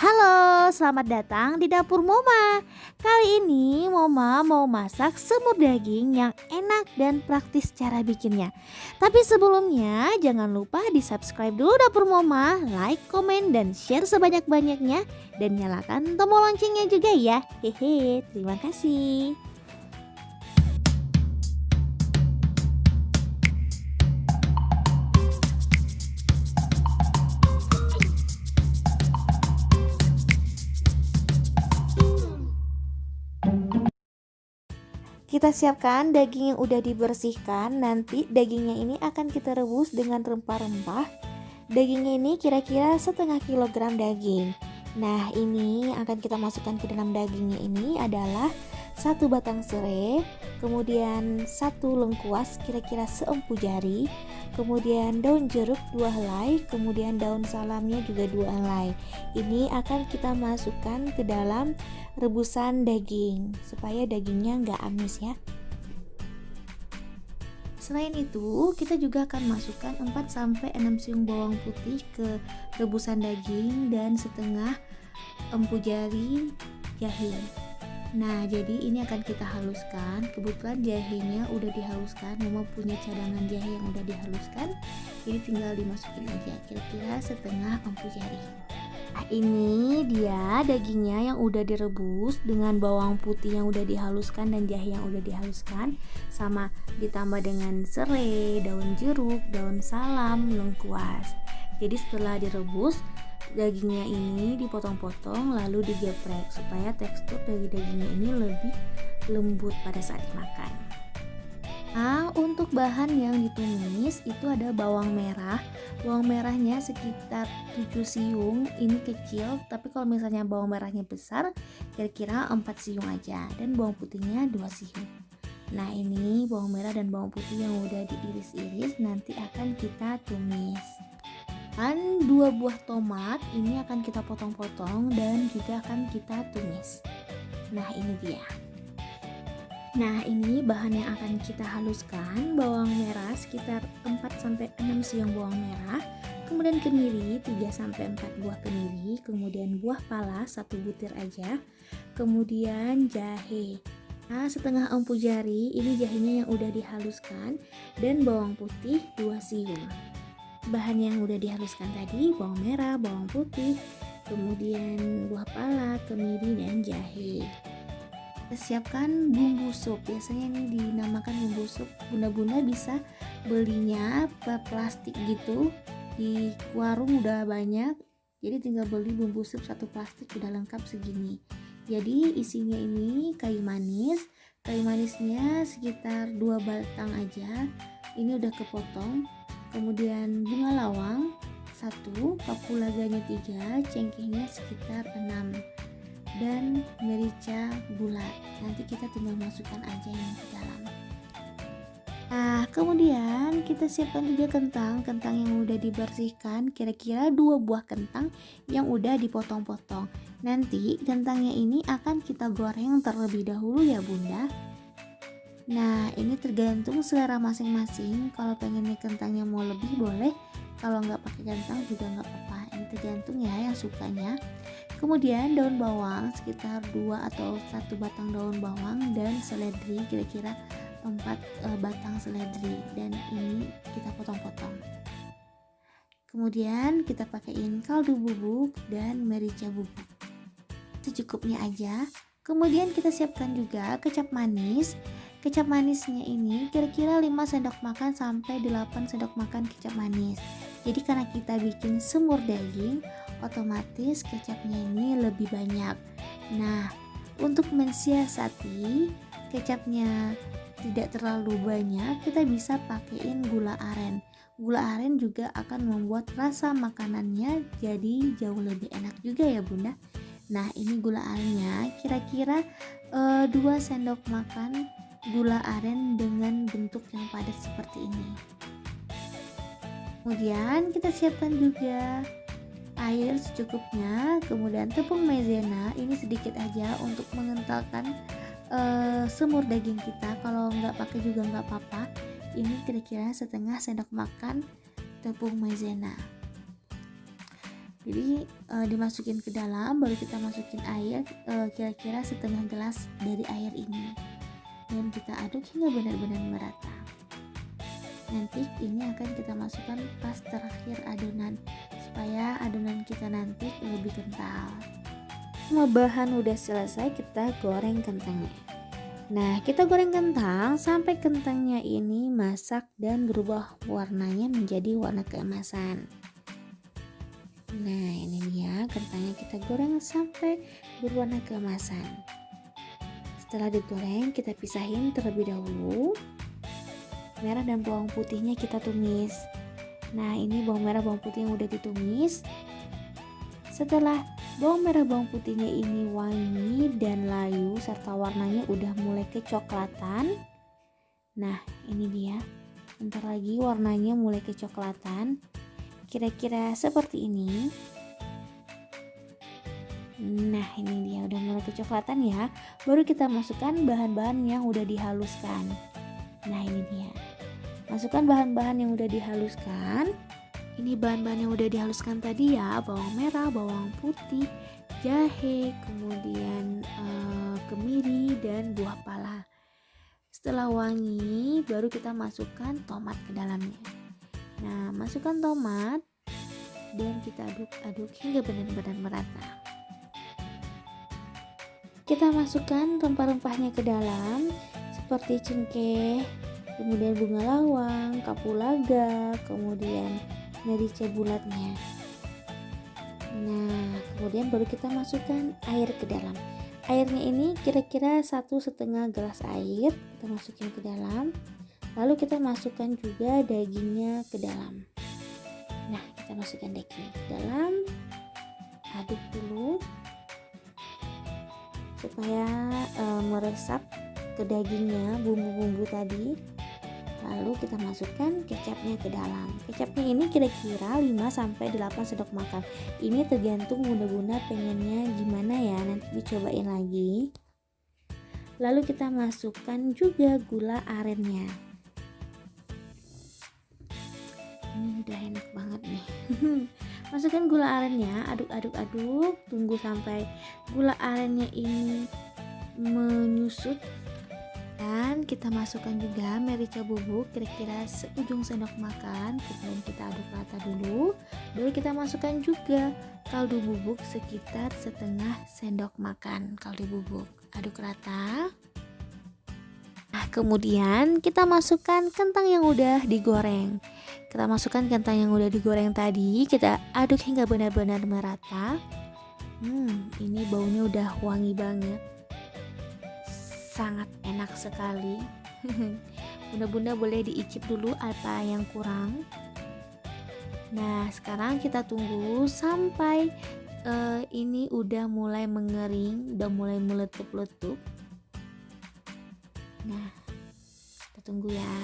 Halo, selamat datang di dapur Moma. Kali ini Moma mau masak semur daging yang enak dan praktis cara bikinnya. Tapi sebelumnya jangan lupa di subscribe dulu dapur Moma, like, komen, dan share sebanyak-banyaknya. Dan nyalakan tombol loncengnya juga ya. Hehe, terima kasih. Kita siapkan daging yang udah dibersihkan. Nanti dagingnya ini akan kita rebus dengan rempah-rempah. Dagingnya ini kira-kira setengah kilogram daging. Nah, ini akan kita masukkan ke dalam dagingnya ini adalah satu batang serai, kemudian satu lengkuas kira-kira seempu jari, kemudian daun jeruk 2 helai, kemudian daun salamnya juga 2 helai. Ini akan kita masukkan ke dalam rebusan daging supaya dagingnya nggak amis ya. Selain itu, kita juga akan masukkan 4-6 siung bawang putih ke rebusan daging dan setengah empu jari jahe. Nah, jadi ini akan kita haluskan. Kebetulan jahenya udah dihaluskan, Mama punya cadangan jahe yang udah dihaluskan. Jadi tinggal dimasukin aja, kira-kira setengah empu jari. Nah, ini dia dagingnya yang udah direbus dengan bawang putih yang udah dihaluskan dan jahe yang udah dihaluskan, sama ditambah dengan serai, daun jeruk, daun salam, lengkuas. Jadi setelah direbus, dagingnya ini dipotong-potong lalu digeprek supaya tekstur dari dagingnya ini lebih lembut pada saat dimakan. Nah, untuk bahan yang ditumis itu ada bawang merah. Bawang merahnya sekitar 7 siung, ini kecil, tapi kalau misalnya bawang merahnya besar kira-kira 4 siung aja, dan bawang putihnya 2 siung. Nah, ini bawang merah dan bawang putih yang udah diiris-iris nanti akan kita tumis. Dan 2 buah tomat ini akan kita potong-potong dan juga akan kita tumis. Nah, ini dia. Nah, ini bahan yang akan kita haluskan. Bawang merah sekitar 4-6 siung bawang merah, kemudian kemiri 3-4 buah kemiri, kemudian buah pala 1 butir aja, kemudian jahe. Nah, setengah empu jari, ini jahenya yang udah dihaluskan, dan bawang putih 2 siung. Bahan yang udah dihaluskan tadi, bawang merah, bawang putih, kemudian buah pala, kemiri, dan jahe. Siapkan bumbu sup, biasanya ini dinamakan bumbu sup. Bunda-bunda bisa belinya plastik gitu, di warung udah banyak, jadi tinggal beli bumbu sup 1 plastik udah lengkap segini. Jadi isinya ini kayu manisnya sekitar 2 batang aja, ini udah kepotong. Kemudian bunga lawang 1, kapulaganya 3, cengkehnya sekitar 6, dan merica gula. Nanti kita tinggal masukkan aja yang ke dalam. Nah, kemudian kita siapkan juga kentang yang udah dibersihkan, kira-kira 2 buah kentang yang udah dipotong-potong. Nanti kentangnya ini akan kita goreng terlebih dahulu ya Bunda. Nah, ini tergantung selera masing-masing. Kalau pengennya kentangnya mau lebih boleh, kalau nggak pakai kentang juga nggak apa-apa. Ini tergantung ya yang sukanya. Kemudian daun bawang sekitar 2 atau 1 batang daun bawang, dan seledri kira-kira 4 batang seledri, dan ini kita potong-potong. Kemudian kita pakaiin kaldu bubuk dan merica bubuk secukupnya aja. Kemudian kita siapkan juga kecap manis. Kecap manisnya ini kira-kira 5 sendok makan sampai 8 sendok makan kecap manis. Jadi karena kita bikin semur daging, otomatis kecapnya ini lebih banyak. Nah, untuk mensiasati kecapnya tidak terlalu banyak, kita bisa pakaiin gula aren. Gula aren juga akan membuat rasa makanannya jadi jauh lebih enak juga ya Bunda. Nah, ini gula arennya kira-kira 2 sendok makan gula aren dengan bentuk yang padat seperti ini. Kemudian kita siapkan juga air secukupnya, kemudian tepung maizena ini sedikit aja untuk mengentalkan semur daging kita. Kalau nggak pakai juga nggak apa-apa. Ini kira-kira setengah sendok makan tepung maizena. Jadi dimasukin ke dalam, baru kita masukin air kira-kira setengah gelas dari air ini, dan kita aduk hingga benar-benar merata. Nanti ini akan kita masukkan pas terakhir adonan, supaya adonan kita nanti lebih kental. Semua bahan udah selesai, kita goreng kentangnya. Nah, kita goreng kentang sampai kentangnya ini masak dan berubah warnanya menjadi warna keemasan. Nah, ini dia kentangnya kita goreng sampai berwarna keemasan. Setelah digoreng, kita pisahin terlebih dahulu. Merah dan bawang putihnya kita tumis. Nah, ini bawang merah bawang putih yang udah ditumis. Setelah bawang merah bawang putihnya ini wangi dan layu serta warnanya udah mulai kecoklatan. Nah, ini dia. Bentar lagi warnanya mulai kecoklatan. Kira-kira seperti ini. Nah, ini dia udah mulai kecoklatan ya. Baru kita masukkan bahan-bahan yang udah dihaluskan. Nah, ini dia. Masukkan bahan-bahan yang udah dihaluskan. Ini bahan-bahan yang udah dihaluskan tadi ya, bawang merah, bawang putih, jahe, kemudian kemiri dan buah pala. Setelah wangi, baru kita masukkan tomat ke dalamnya. Nah, masukkan tomat dan kita aduk-aduk hingga benar-benar merata. Kita masukkan rempah-rempahnya ke dalam seperti cengkeh, kemudian bunga lawang, kapulaga, kemudian merica bulatnya. Nah, kemudian baru kita masukkan air ke dalam. Airnya ini kira-kira 1,5 gelas air kita masukin ke dalam. Lalu kita masukkan juga dagingnya ke dalam. Nah, kita masukkan dagingnya ke dalam. Aduk dulu supaya meresap ke dagingnya bumbu-bumbu tadi. Lalu kita masukkan kecapnya ke dalam. Kecapnya ini kira-kira 5-8 sendok makan. Ini tergantung bunda-bunda pengennya gimana ya, nanti dicobain lagi. Lalu kita masukkan juga gula arennya. Ini udah enak banget nih. Masukkan gula arennya, aduk-aduk-aduk, tunggu sampai gula arennya ini menyusut. Dan kita masukkan juga merica bubuk kira-kira seujung sendok makan. Kemudian kita aduk rata dulu. Baru kita masukkan juga kaldu bubuk sekitar setengah sendok makan kaldu bubuk. Aduk rata. Nah, kemudian kita masukkan kentang yang udah digoreng. Kita masukkan kentang yang udah digoreng tadi. Kita aduk hingga benar-benar merata. Ini baunya udah wangi banget. Sangat enak sekali. Bunda-bunda boleh diicip dulu apa yang kurang. Nah, sekarang kita tunggu sampai ini udah mulai mengering, udah mulai meletup-letup. Nah, kita tunggu ya.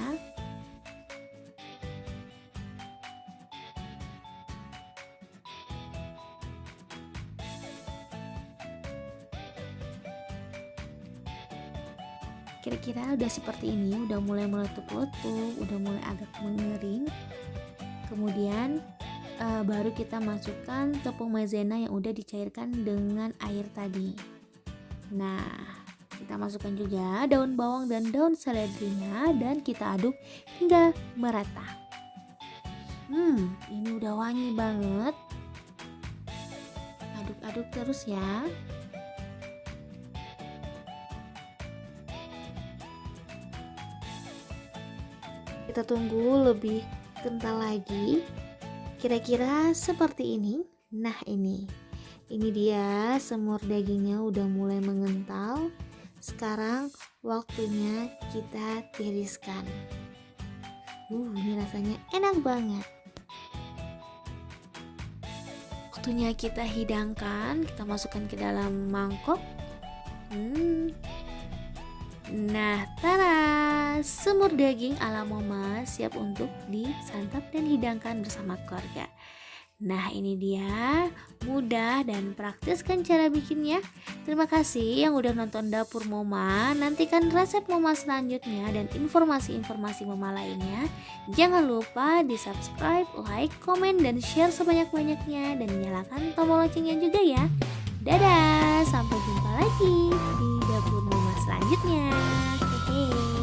Kira-kira udah seperti ini, udah mulai meletup-letup, udah mulai agak mengering. Kemudian baru kita masukkan tepung maizena yang udah dicairkan dengan air tadi. Nah, kita masukkan juga daun bawang dan daun seledrinya dan kita aduk hingga merata. Ini udah wangi banget. Aduk-aduk terus ya. Kita tunggu lebih kental lagi. Kira-kira seperti ini. Nah, ini dia semur dagingnya udah mulai mengental. Sekarang waktunya kita tiriskan. Ini rasanya enak banget. Waktunya kita hidangkan, kita masukkan ke dalam mangkok. Nah, tara, semur daging ala Mama siap untuk disantap dan hidangkan bersama keluarga. Nah, ini dia, mudah dan praktis kan cara bikinnya. Terima kasih yang udah nonton Dapur Moma. Nantikan resep Moma selanjutnya dan informasi-informasi Moma lainnya. Jangan lupa di-subscribe, like, komen, dan share sebanyak-banyaknya. Dan nyalakan tombol loncengnya juga ya. Dadah, sampai jumpa lagi di Dapur Moma selanjutnya. Hehe.